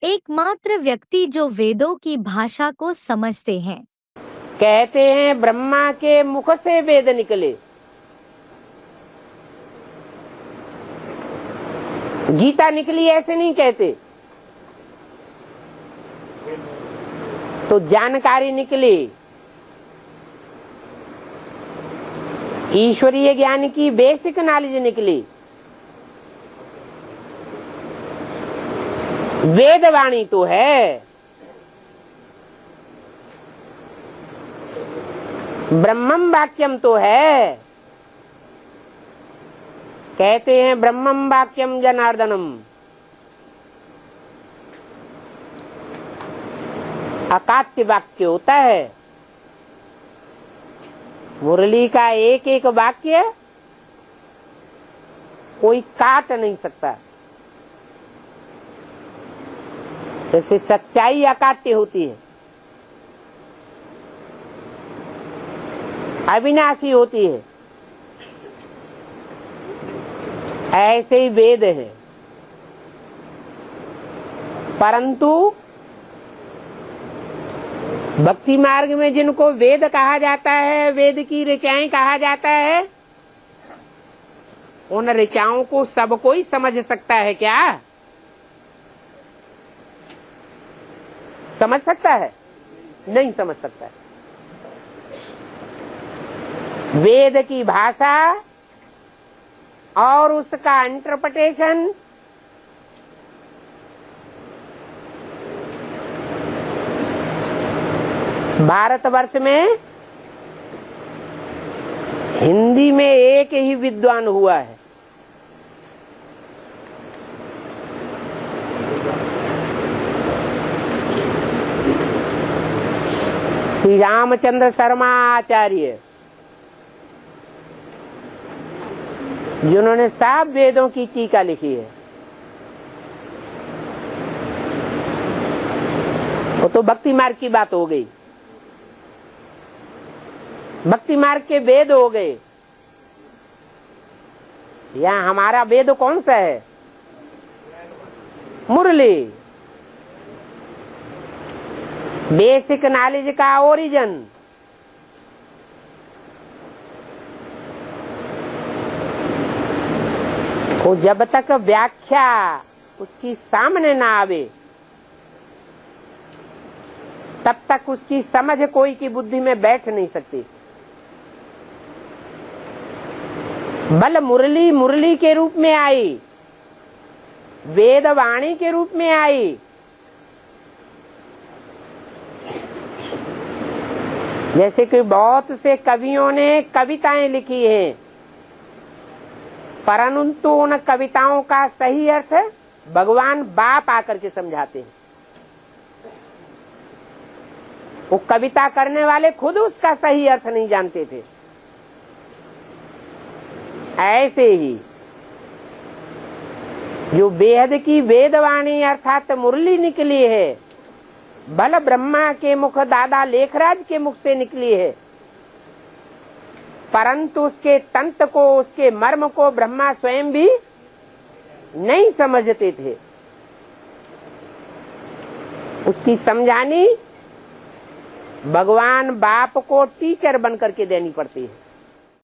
एकमात्र व्यक्ति जो वेदों की भाषा को समझते हैं। कहते हैं ब्रह्मा के मुख से वेद निकले। गीता निकली ऐसे नहीं कहते। तो जानकारी निकली, ईश्वरीय ज्ञान की बेसिक नॉलेज निकली। वेदवाणी तो है, ब्रह्मम वाक्यम तो है। कहते हैं ब्रह्मम वाक्यम जनार्दनम, अकाट्य वाक्य होता है। मुरली का एक एक वाक्य कोई काट नहीं सकता। जैसे सच्चाई अकाट्य होती है, अविनाशी होती है, ऐसे ही वेद है। परंतु भक्ति मार्ग में जिनको वेद कहा जाता है, वेद की ऋचाएं कहा जाता है, उन ऋचाओं को सब कोई समझ सकता है क्या? समझ सकता है? नहीं समझ सकता है। वेद की भाषा और उसका इंटरप्रिटेशन भारतवर्ष में हिंदी में एक ही विद्वान हुआ है। श्री रामचंद्र शर्मा आचार्य, जिन्होंने सात वेदों की टीका लिखी है। वो तो भक्ति मार्ग की बात हो गई, भक्ति मार्ग के वेद हो गए। यहाँ हमारा वेद कौन सा है? मुरली, बेसिक नॉलेज का ओरिजिन। तो जब तक व्याख्या उसकी सामने ना आवे, तब तक उसकी समझ कोई की बुद्धि में बैठ नहीं सकती। बल मुरली मुरली के रूप में आई, वेदवाणी के रूप में आई। जैसे कि बहुत से कवियों ने कविताएं लिखी हैं, परंतु उन कविताओं का सही अर्थ भगवान बाप आकर के समझाते हैं। वो कविता करने वाले खुद उसका सही अर्थ नहीं जानते थे। ऐसे ही जो बेहद की वेदवाणी अर्थात मुरली निकली है, भल ब्रह्मा के मुख दादा लेखराज के मुख से निकली है, परंतु उसके तंत्र को, उसके मर्म को ब्रह्मा स्वयं भी नहीं समझते थे। उसकी समझानी भगवान बाप को टीचर बन करके देनी पड़ती है।